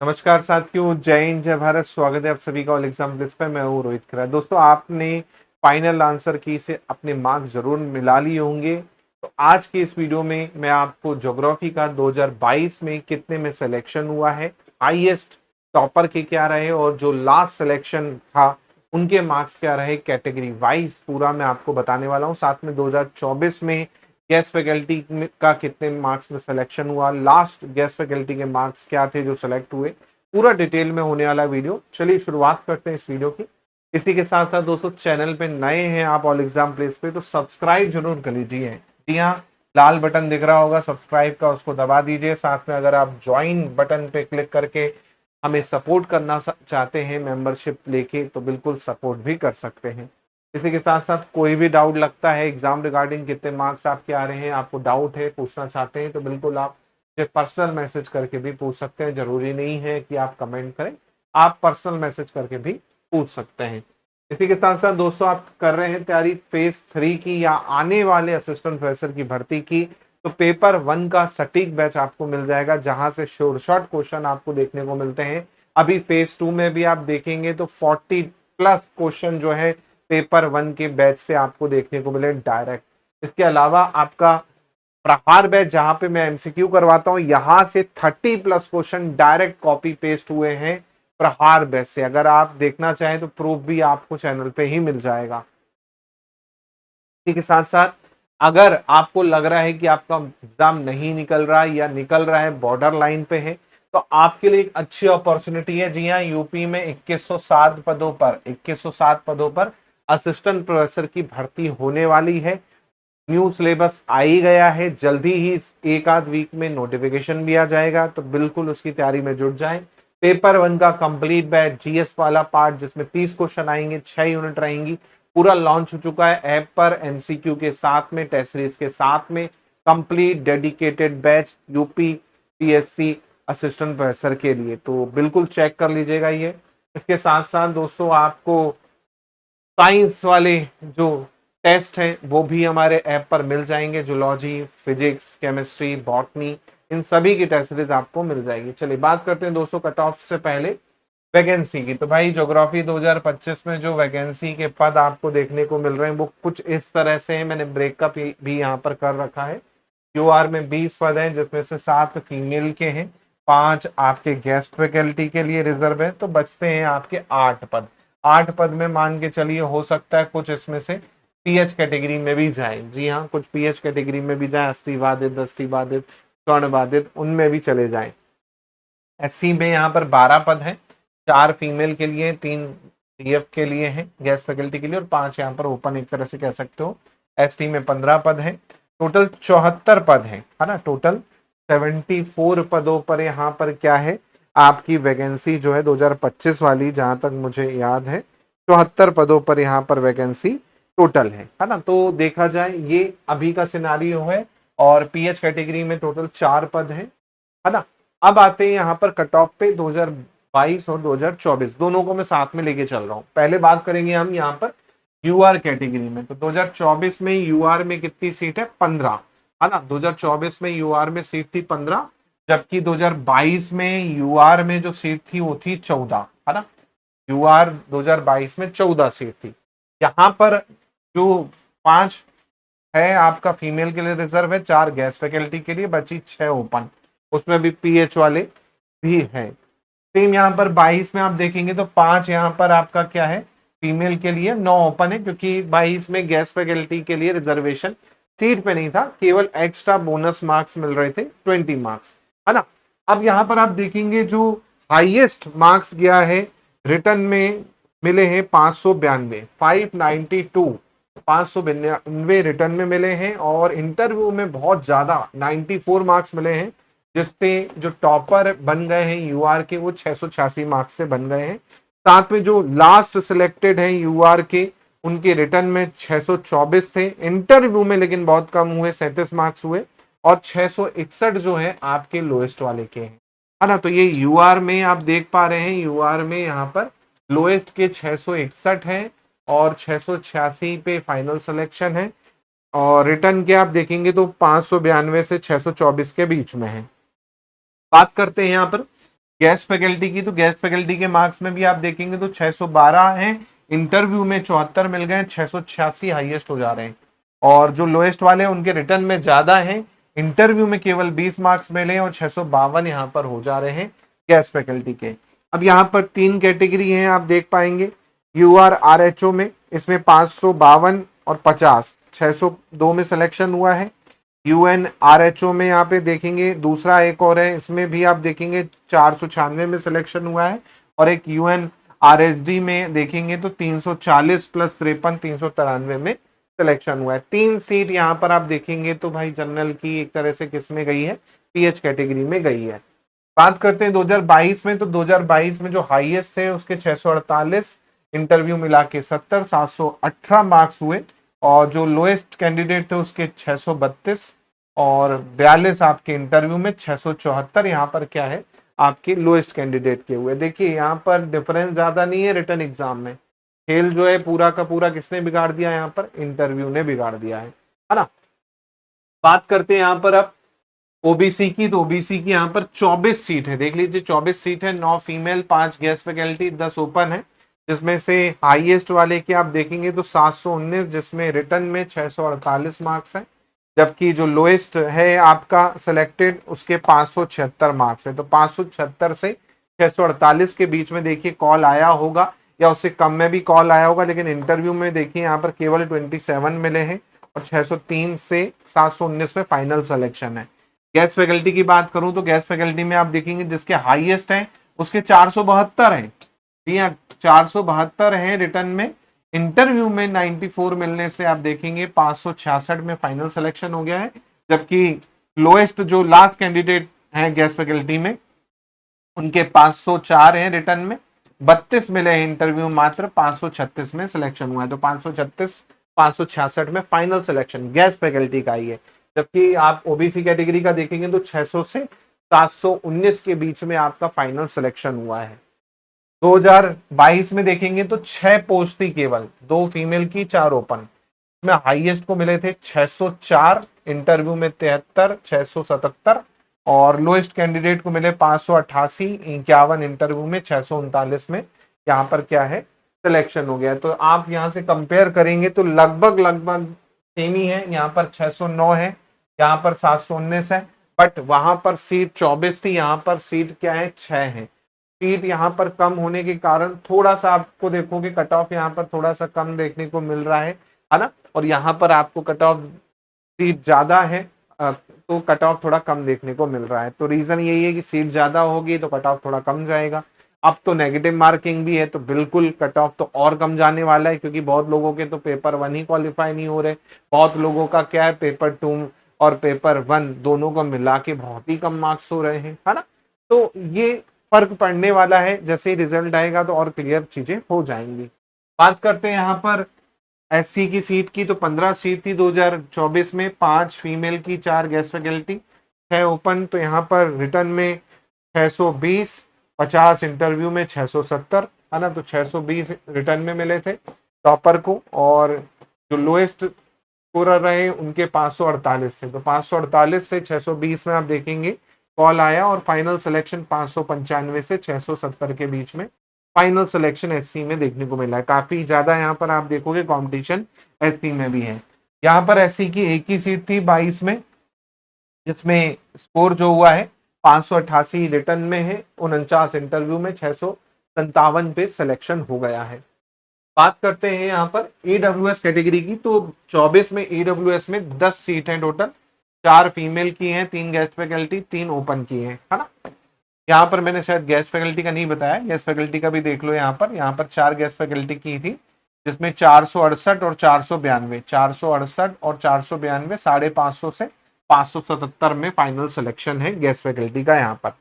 नमस्कार साथियों, जय हिंद जय भारत। स्वागत है आप सभी का ऑल एग्जाम प्लेस पे। मैं हूँ रोहित खरा। दोस्तों, आपने फाइनल आंसर की से अपने मार्क्स जरूर मिला लिए होंगे। तो आज के इस वीडियो में मैं आपको ज्योग्राफी का 2022 में कितने में सिलेक्शन हुआ है, हाईएस्ट टॉपर के क्या रहे और जो लास्ट सिलेक्शन था उनके मार्क्स क्या रहे, कैटेगरी वाइज पूरा मैं आपको बताने वाला हूँ। साथ में 2024 में गेस्ट फैकल्टी का कितने मार्क्स में सिलेक्शन हुआ, लास्ट गेस्ट फैकल्टी के मार्क्स क्या थे जो सिलेक्ट हुए, पूरा डिटेल में होने वाला वीडियो। चलिए शुरुआत करते हैं इस वीडियो की। इसी के साथ साथ दोस्तों, चैनल पे नए हैं आप ऑल एग्जाम प्लेस पे तो सब्सक्राइब जरूर कर लीजिए। जी हाँ, लाल बटन दिख रहा होगा सब्सक्राइब का, उसको दबा दीजिए। साथ में अगर आप ज्वाइन बटन पे क्लिक करके हमें सपोर्ट करना चाहते हैं मेंबरशिप लेके, तो बिल्कुल सपोर्ट भी कर सकते हैं। इसी के साथ साथ कोई भी डाउट लगता है एग्जाम रिगार्डिंग, कितने मार्क्स आपके आ रहे हैं, आपको डाउट है, पूछना चाहते हैं, तो बिल्कुल आप मुझे पर्सनल मैसेज करके भी पूछ सकते हैं। जरूरी नहीं है कि आप कमेंट करें, आप पर्सनल मैसेज करके भी पूछ सकते हैं। इसी के साथ साथ दोस्तों, आप कर रहे हैं तैयारी फेज 3 की या आने वाले असिस्टेंट प्रोफेसर की भर्ती की, तो पेपर 1 का सटीक बैच आपको मिल जाएगा, जहां से शॉर्ट शॉर्ट क्वेश्चन आपको देखने को मिलते हैं। अभी फेज 2 में भी आप देखेंगे तो 40 प्लस क्वेश्चन जो है पेपर 1 के बैच से आपको देखने को मिले डायरेक्ट। इसके अलावा आपका प्रहार बैच, जहां पे मैं एमसीक्यू करवाता हूं, यहां से 30 plus question direct copy paste हुए हैं प्रहार बैच से। अगर आप देखना चाहें तो प्रूफ भी आपको चैनल पे ही मिल जाएगा। इसी के साथ साथ अगर आपको लग रहा है कि आपका एग्जाम नहीं निकल रहा है या निकल रहा है बॉर्डर लाइन पे है, तो आपके लिए एक अच्छी अपॉर्चुनिटी है। जी हाँ, यूपी में 2107 पदों पर असिस्टेंट प्रोफेसर की भर्ती होने वाली है। न्यू सिलेबस आ ही गया है, जल्दी ही इस एक आध वीक में नोटिफिकेशन भी आ जाएगा, तो बिल्कुल उसकी तैयारी में जुट जाएं। पेपर 1 का कंप्लीट बैच, जीएस वाला पार्ट जिसमें 30 क्वेश्चन आएंगे, 6 यूनिट रहेंगी, पूरा लॉन्च हो चुका है ऐप पर, एमसीक्यू के साथ में, टेस्ट सीरीज के साथ में। Complete dedicated batch UP PSC assistant professor के लिए, तो बिल्कुल चेक कर लीजिएगा ये। इसके साथ साथ दोस्तों, आपको साइंस वाले जो टेस्ट हैं वो भी हमारे ऐप पर मिल जाएंगे। जूलॉजी, फिजिक्स, केमिस्ट्री, बॉटनी, इन सभी की टेस्ट सीरीज आपको मिल जाएगी। चलिए बात करते हैं दोस्तों कट ऑफ से पहले वैकेंसी की। तो भाई, ज्योग्राफी 2025 में जो वैकेंसी के पद आपको देखने को मिल रहे हैं वो कुछ इस तरह से हैं। मैंने ब्रेकअप भी यहाँ पर कर रखा है। यूआर में 20 पद हैं, जिसमें से 7 फीमेल के हैं, 5 आपके गेस्ट फैकल्टी के लिए रिजर्व है, तो बचते हैं आपके 8 पद। 8 पद में मान के चलिए हो सकता है कुछ इसमें से पीएच कैटेगरी में भी जाए। जी हाँ, कुछ पीएच कैटेगरी में भी जाए, अस्थि बाधित, दृष्टि बाधित, स्वर्ण बाधित, उनमें भी चले जाएं। एससी में यहाँ पर 12 पद हैं, 4 फीमेल के लिए, 3 डीएफ के लिए हैं, गेस्ट फैकल्टी के लिए, और 5 यहाँ पर ओपन एक तरह से कह सकते हो। एसटी में 15 पद हैं, टोटल 74 पद हैं, है ना। टोटल 74 पदों पर यहाँ पर क्या है, आपकी वैकेंसी जो है 2025 वाली, जहां तक मुझे याद है 74 पदों पर यहाँ पर वैकेंसी टोटल है ना। तो देखा जाए ये अभी का सिनारियो है, और पीएच कैटेगरी में टोटल 4 पद हैं, है ना। अब आते हैं यहाँ पर कट ऑफ पे। 2022 और 2024 दोनों को मैं साथ में लेके चल रहा हूँ। पहले बात करेंगे हम यहाँ पर यूआर कैटेगरी में। तो 2024 में यूआर में कितनी सीट है, 15, है ना। 2024 में यूआर में सीट थी 15, जबकि 2022 में यूआर में जो सीट थी वो थी 14, है ना। यूआर 2022 में 14 सीट थी। यहाँ पर जो 5 है आपका फीमेल के लिए रिजर्व है, 4 गेस्ट फैकल्टी के लिए, बची 6 ओपन, उसमें भी पीएच वाले भी हैं। सेम यहाँ पर 22 में आप देखेंगे तो 5 यहाँ पर आपका क्या है, फीमेल के लिए, 9 ओपन है, क्योंकि 22 में गेस्ट फैकल्टी के लिए रिजर्वेशन सीट पे नहीं था, केवल एक्स्ट्रा बोनस मार्क्स मिल रहे थे, 20 मार्क्स, है ना। अब यहाँ पर आप देखेंगे जो हाईएस्ट मार्क्स गया है रिटर्न में, मिले हैं 592, 592, 592 रिटर्न में मिले हैं, और इंटरव्यू में बहुत ज्यादा 94 मार्क्स मिले हैं, जिससे जो टॉपर बन गए हैं यूआर के वो 686 मार्क्स से बन गए हैं। साथ में जो लास्ट सिलेक्टेड हैं यूआर के, उनके रिटर्न में 624 थे, इंटरव्यू में लेकिन बहुत कम हुए, 37 मार्क्स हुए, और 661 जो है आपके लोएस्ट वाले के हैं, है ना। तो ये यूआर में आप देख पा रहे हैं, यूआर में यहाँ पर लोएस्ट के 661 है, और 686 पे फाइनल सिलेक्शन है, और रिटर्न के आप देखेंगे तो 592 से 624 के बीच में है। बात करते हैं यहाँ पर गेस्ट फैकल्टी की, तो गेस्ट फैकल्टी के मार्क्स में भी आप देखेंगे तो 612 हैं, इंटरव्यू में 74 मिल गए, 686 हाईएस्ट हो जा रहे हैं। और जो लोएस्ट वाले हैं उनके रिटर्न में ज्यादा हैं, इंटरव्यू में केवल 20 मार्क्स मिले और 652 यहाँ पर हो जा रहे हैं गेस्ट फैकल्टी के। अब यहाँ पर 3 कैटेगरी हैं, आप देख पाएंगे यूआर आरएचओ में, इसमें 552 और 50, 602 में सिलेक्शन हुआ है। यूएन आरएचओ में यहाँ पे देखेंगे दूसरा एक और है, इसमें भी आप देखेंगे 496 में सिलेक्शन हुआ है। और एक यूएन आरएसडी में देखेंगे तो 340 प्लस 53 393 में सिलेक्शन हुआ है। 3 सीट यहाँ पर आप देखेंगे तो भाई जनरल की एक तरह से किस में गई है, पीएच कैटेगरी में गई है। बात करते हैं 2022 में, तो 2022 में जो हाईएस्ट थे उसके 648, इंटरव्यू मिला के 70, 718 मार्क्स हुए। और जो लोएस्ट कैंडिडेट थे उसके 632 और 42 आपके इंटरव्यू में 674 यहाँ पर क्या है आपके लोएस्ट कैंडिडेट के हुए। देखिए यहाँ पर डिफरेंस ज्यादा नहीं है रिटर्न एग्जाम में, खेल जो है पूरा का पूरा किसने बिगाड़ दिया, यहाँ पर इंटरव्यू ने बिगाड़ दिया है ना। बात करते हैं यहाँ पर अब ओबीसी की, तो ओबीसी की यहाँ पर 24 सीट है, देख लीजिए 24 सीट है, 9 फीमेल 5 गेस्ट फैकल्टी 10 ओपन है। जिसमें से हाईएस्ट वाले की आप देखेंगे तो 719, जिसमें रिटर्न में 648 मार्क्स है। जबकि जो लोएस्ट है आपका सिलेक्टेड उसके 576 मार्क्स है। तो 576 से 648 के बीच में देखिए कॉल आया होगा या उससे कम में भी कॉल आया होगा, लेकिन इंटरव्यू में देखिए यहाँ पर केवल 27 मिले हैं और 603 से 719 में फाइनल सिलेक्शन है। गेस्ट फैकल्टी की बात करूं तो गेस्ट फैकल्टी में आप देखेंगे जिसके हाईएस्ट हैं उसके 472 हैं, जी हाँ 472 हैं रिटर्न में। इंटरव्यू में 94 मिलने से आप देखेंगे 566 में फाइनल सिलेक्शन हो गया है। जबकि लोएस्ट जो लास्ट कैंडिडेट हैं गेस्ट फैकल्टी में उनके 504 हैं रिटर्न में, 32 मिले हैं इंटरव्यू, मात्र 536 में सिलेक्शन हुआ है। तो 536 566 में फाइनल सिलेक्शन गेस्ट फैकल्टी का ही है। जबकि आप ओबीसी कैटेगरी का देखेंगे तो 600 से 719 के बीच में आपका फाइनल सिलेक्शन हुआ है। 2022 में देखेंगे तो 6 पोस्ट थी केवल, 2 फीमेल की 4 ओपन, इसमें हाईएस्ट को मिले थे 604, इंटरव्यू में 73, 677 और लोएस्ट कैंडिडेट को मिले 588, 51 इंटरव्यू में 639 में यहाँ पर क्या है सिलेक्शन हो गया। तो आप यहाँ से कंपेयर करेंगे तो लगभग लगभग सेम ही है, यहाँ पर 609 है, यहाँ पर 719 है, बट वहां पर सीट 24 थी, यहाँ पर सीट क्या है 6 है। सीट यहाँ पर कम होने के कारण थोड़ा सा आपको देखोगे कट ऑफ यहाँ पर थोड़ा सा कम देखने को मिल रहा है ना। और यहाँ पर आपको कट ऑफ सीट ज्यादा है तो कट ऑफ थोड़ा कम देखने को मिल रहा है। तो रीजन यही है कि सीट ज्यादा होगी तो कट ऑफ थोड़ा कम जाएगा। अब तो नेगेटिव मार्किंग भी है तो बिल्कुल कट ऑफ तो और कम जाने वाला है, क्योंकि बहुत लोगों के तो पेपर 1 ही क्वालिफाई नहीं हो रहे, बहुत लोगों का क्या है पेपर 2 और पेपर 1 दोनों को मिला के बहुत ही कम मार्क्स हो रहे हैं, है ना। तो ये फर्क पड़ने वाला है, जैसे ही रिजल्ट आएगा तो और क्लियर चीजें हो जाएंगी। बात करते हैं यहाँ पर एससी की सीट की, तो 15 सीट थी 2024 में, 5 फीमेल की 4 गेस्ट फैकल्टी 6 ओपन। तो यहाँ पर रिटर्न में 620, 50 इंटरव्यू में 670, है ना। तो 620 रिटर्न में मिले थे टॉपर को, और जो लोएस्ट स्कोरर रहे उनके 548 थे। तो 548 से 620 में आप देखेंगे कॉल आया और फाइनल सिलेक्शन 595 से 670 के बीच में फाइनल सिलेक्शन एससी में देखने को मिला है। काफी ज्यादा यहाँ पर आप देखोगे कंपटीशन एससी में भी है। यहाँ पर एससी की एक ही सीट थी 22 में, जिसमें स्कोर जो हुआ है 588 रिटर्न में है, 49 इंटरव्यू में 657 पे सिलेक्शन हो गया है। बात करते हैं यहाँ पर ईडब्ल्यूएस कैटेगरी की, तो 24 में ईडब्ल्यूएस में 10 सीट हैं टोटल, 4 फीमेल की हैं, 3 गेस्ट फैकल्टी, 3 ओपन की हैं, है ना। यहाँ पर मैंने शायद गेस्ट फैकल्टी का नहीं बताया, गेस्ट फैकल्टी का भी देख लो। यहाँ पर 4 गेस्ट फैकल्टी की थी, जिसमें 468 और 492, 468 और 492 550 से 577 में फाइनल सिलेक्शन है गेस्ट फैकल्टी का। यहाँ पर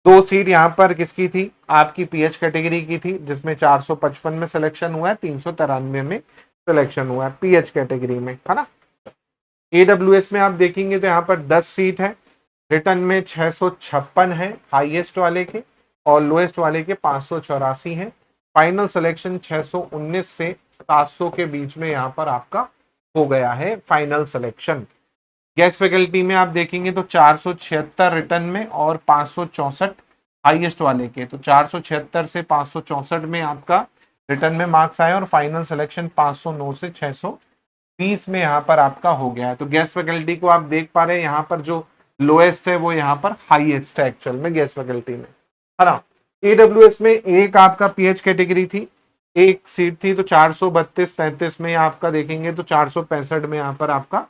2 सीट यहाँ पर किसकी थी, आपकी पीएच कैटेगरी की थी, जिसमें 455 में सिलेक्शन हुआ है, 393 में सिलेक्शन हुआ है पीएच कैटेगरी में, है ना। एडब्ल्यूएस में आप देखेंगे तो यहाँ पर 10 सीट है, रिटर्न में 656 है हाईएस्ट वाले के, और लोएस्ट वाले के 584 है। फाइनल सिलेक्शन 619 से 700 के बीच में यहाँ पर आपका हो गया है फाइनल सिलेक्शन। गेस्ट फैकल्टी में आप देखेंगे तो 476 रिटर्न में और 564 हाईएस्ट वाले के, तो 476 से 564 में आपका रिटर्न में मार्क्स आए और फाइनल सिलेक्शन 509 से 620 में यहाँ पर आपका हो गया है। तो गेस्ट फैकल्टी को आप देख पा रहे हैं यहाँ पर जो लोएस्ट है वो यहाँ पर हाईएस्ट है एक्चुअल में गेस्ट फैकल्टी में, है ना। AWS में एक आपका PH कैटेगरी थी, एक सीट थी, तो 432-33 में आपका देखेंगे तो 465 में यहाँ पर आपका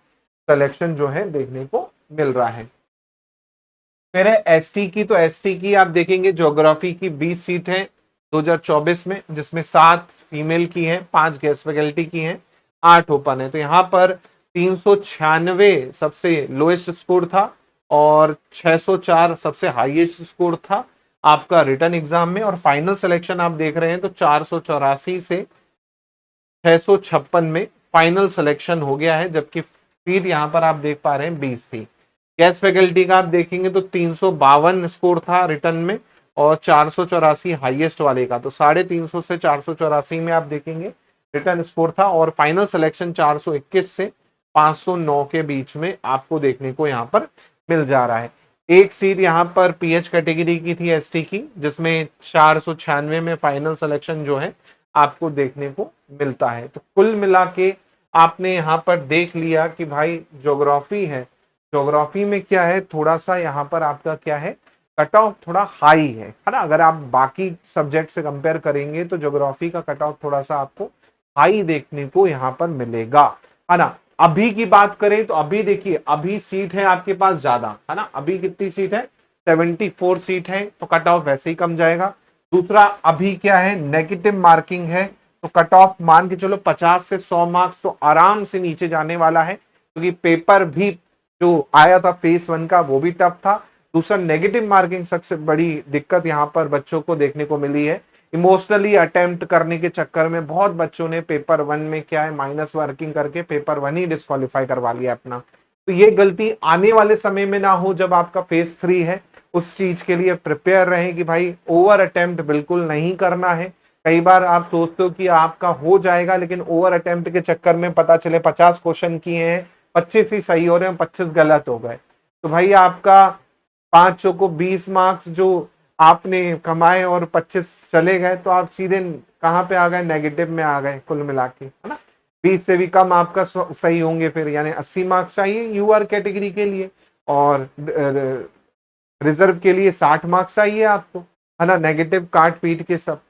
सिलेक्शन जो है देखने को मिल रहा है। फिर है एसटी की, तो एसटी की आप देखेंगे ज्योग्राफी की 20 सीट है 2024 में, जिसमें 7 फीमेल की है, 5 गेस्ट फैकल्टी की है, 8 ओपन है। तो यहाँ पर 396 सबसे लोएस्ट स्कोर था और 604 सबसे हाईएस्ट स्कोर था आपका रिटर्न एग्जाम में, और फाइनल सिलेक्शन आप देख रहे हैं तो 484 से 656 में फाइनल सिलेक्शन हो गया है, जबकि सीट यहाँ पर आप देख पा रहे हैं 20 थी। गेस्ट फैकल्टी का आप देखेंगे तो 352 स्कोर था रिटर्न में और 484 हाईएस्ट वाले का, तो 350 से 484 में आप देखेंगे रिटर्न स्कोर था, और फाइनल सिलेक्शन 421 से 509 के बीच में आपको देखने को यहाँ पर मिल जा रहा है। एक सीट यहाँ पर PH कैटेगरी की थी एसटी की, जिसमें 496 में फाइनल सिलेक्शन जो है आपको देखने को मिलता है। तो कुल मिला के आपने यहाँ पर देख लिया कि भाई ज्योग्राफी है, ज्योग्राफी में क्या है, थोड़ा सा यहाँ पर आपका क्या है, कट ऑफ थोड़ा हाई है ना। अगर आप बाकी सब्जेक्ट से कंपेयर करेंगे तो ज्योग्राफी का कट ऑफ थोड़ा सा आपको हाई देखने को यहाँ पर मिलेगा, है ना। अभी की बात करें तो अभी देखिए, अभी सीट है आपके पास ज्यादा, है ना। अभी कितनी सीट है, 74 सीट है, तो कट ऑफ वैसे ही कम जाएगा। दूसरा, अभी क्या है, नेगेटिव मार्किंग है, तो कट ऑफ मान के चलो 50 से 100 मार्क्स तो आराम से नीचे जाने वाला है, क्योंकि पेपर भी जो आया था फेस 1 का वो भी टफ था। दूसरा, नेगेटिव मार्किंग सबसे बड़ी दिक्कत यहाँ पर बच्चों को देखने को मिली है। इमोशनली अटेम्प्ट करने के चक्कर में बहुत बच्चों ने पेपर 1 में क्या है, माइनस वर्किंग करके पेपर 1 ही डिस्क्वालीफाई करवा लिया अपना। तो ये गलती आने वाले समय में ना हो, जब आपका फेस 3 है उस चीज के लिए प्रिपेयर रहें कि भाई ओवर अटेम्प्ट बिल्कुल नहीं करना है। कई बार आप सोचते हो कि आपका हो जाएगा, लेकिन ओवर अटेम्प्ट के चक्कर में पता चले 50 क्वेश्चन किए हैं, 25 ही सही हो रहे हैं, 25 गलत हो गए, तो भाई आपका 5 को 20 मार्क्स जो आपने कमाए और 25 चले गए, तो आप सीधे कहाँ पे आ गए, नेगेटिव में आ गए कुल मिला के, है ना। 20 से भी कम आपका सही होंगे, फिर यानी 80 मार्क्स चाहिए यूआर कैटेगरी के लिए, और रिजर्व के लिए 60 मार्क्स चाहिए आपको, है ना, नेगेटिव काट पीट के सब।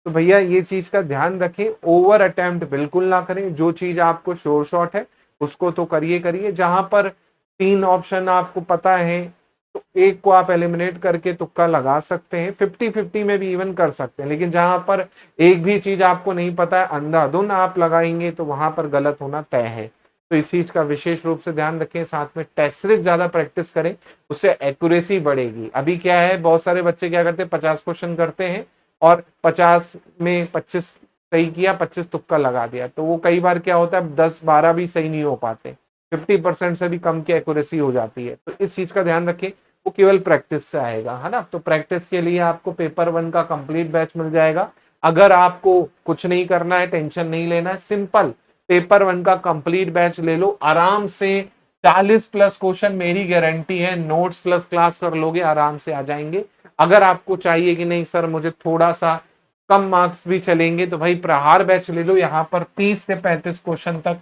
तो भैया ये चीज का ध्यान रखें, ओवर अटेम्प्ट बिल्कुल ना करें। जो चीज आपको श्योर शॉट है उसको तो करिए करिए। जहां पर 3 ऑप्शन आपको पता है तो एक को आप एलिमिनेट करके तुक्का लगा सकते हैं, 50-50 में भी इवन कर सकते हैं। लेकिन जहां पर एक भी चीज आपको नहीं पता है, अंधाधुन आप लगाएंगे, तो वहां पर गलत होना तय है। तो इस चीज का विशेष रूप से ध्यान रखें। साथ में टेस्ट सीरीज ज्यादा प्रैक्टिस करें, उससे एक्यूरेसी बढ़ेगी। अभी क्या है, बहुत सारे बच्चे क्या करते हैं, 50 क्वेश्चन करते हैं और 50 में 25 सही किया, 25 तुक्का लगा दिया, तो वो कई बार क्या होता है 10-12 भी सही नहीं हो पाते, 50% से भी कम की एक्यूरेसी हो जाती है। तो इस चीज का ध्यान रखें, वो केवल प्रैक्टिस से आएगा, है ना। तो प्रैक्टिस के लिए आपको पेपर 1 का कंप्लीट बैच मिल जाएगा। अगर आपको कुछ नहीं करना है, टेंशन नहीं लेना है, सिंपल पेपर 1 का कंप्लीट बैच ले लो आराम से। 40+ क्वेश्चन मेरी गारंटी है, नोट्स प्लस क्लास कर लोगे आराम से आ जाएंगे। अगर आपको चाहिए कि नहीं सर मुझे थोड़ा सा कम मार्क्स भी चलेंगे, तो भाई प्रहार बैच ले लो। यहाँ पर 30 से 35 क्वेश्चन तक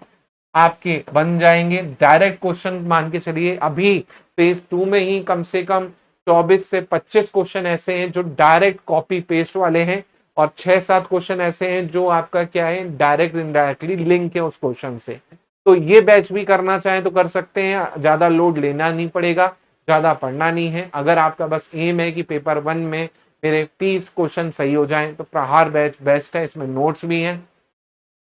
आपके बन जाएंगे। डायरेक्ट क्वेश्चन मान के चलिए, अभी फेज 2 में ही कम से कम 24 से 25 क्वेश्चन ऐसे हैं जो डायरेक्ट कॉपी पेस्ट वाले हैं, और 6-7 क्वेश्चन ऐसे हैं जो आपका क्या है, डायरेक्ट इनडायरेक्टली लिंक है उस क्वेश्चन से। तो ये बैच भी करना चाहें तो कर सकते हैं, ज्यादा लोड लेना नहीं पड़ेगा, ज्यादा पढ़ना नहीं है। अगर आपका बस एम है कि पेपर 1 में मेरे 30 क्वेश्चन सही हो जाएं, तो प्रहार बैच बेस्ट है, इसमें नोट्स भी हैं,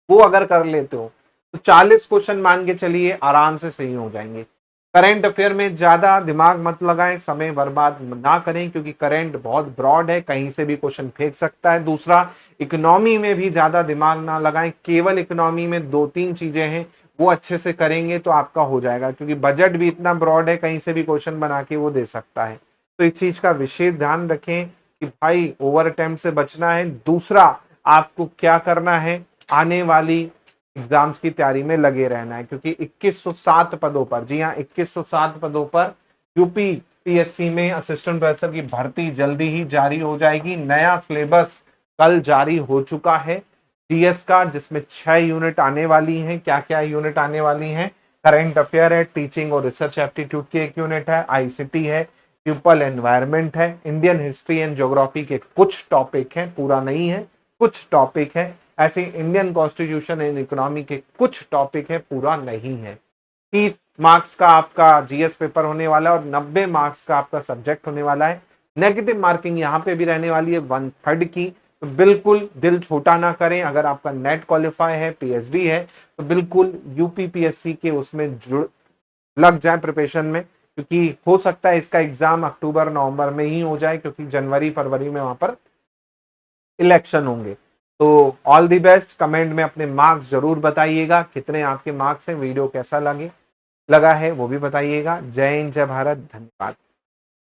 वो अगर कर लेते हो तो 40 क्वेश्चन मान के चलिए आराम से सही हो जाएंगे। करंट अफेयर में ज्यादा दिमाग मत लगाएं, समय बर्बाद ना करें, क्योंकि करंट बहुत ब्रॉड है, कहीं से भी क्वेश्चन फेंक सकता है। दूसरा, इकोनॉमी में भी ज्यादा दिमाग ना लगाएं, केवल इकोनॉमी में 2-3 चीजें हैं वो अच्छे से करेंगे तो आपका हो जाएगा, क्योंकि बजट भी इतना ब्रॉड है, कहीं से भी क्वेश्चन बना के वो दे सकता है। तो इस चीज का विशेष ध्यान रखें कि भाई ओवर अटेम्प्ट से बचना है। दूसरा, आपको क्या करना है, आने वाली एग्जाम्स की तैयारी में लगे रहना है, क्योंकि 2107 पदों पर, जी हाँ 2107 पदों पर यूपी पीएससी में असिस्टेंट प्रोफेसर की भर्ती जल्दी ही जारी हो जाएगी। नया सिलेबस कल जारी हो चुका है जीएस का, जिसमें 6 यूनिट आने वाली हैं। क्या क्या यूनिट आने वाली हैं? करंट अफेयर है, टीचिंग और रिसर्च एप्टीट्यूड की एक यूनिट है, आईसीटी है, पीपल एनवायरमेंट है, इंडियन हिस्ट्री एंड ज्योग्राफी के कुछ टॉपिक हैं, पूरा नहीं है, कुछ टॉपिक है। ऐसे इंडियन कॉन्स्टिट्यूशन एंड इकोनॉमी के कुछ टॉपिक है, पूरा नहीं है। 30 मार्क्स का आपका जीएस पेपर होने वाला है और 90 मार्क्स का आपका सब्जेक्ट होने वाला है। नेगेटिव मार्किंग यहाँ पे भी रहने वाली है 1/3 की। तो बिल्कुल दिल छोटा ना करें। अगर आपका नेट क्वालिफाई है, पीएचडी है, तो बिल्कुल यूपीपीएससी के उसमें जुड़ लग जाए प्रिपरेशन में, क्योंकि हो सकता है इसका एग्जाम अक्टूबर नवंबर में ही हो जाए, क्योंकि जनवरी फरवरी में वहां पर इलेक्शन होंगे। तो ऑल दी बेस्ट। कमेंट में अपने मार्क्स जरूर बताइएगा, कितने आपके मार्क्स हैं, वीडियो कैसा लगा है वो भी बताइएगा। जय हिंद, जय भारत, धन्यवाद।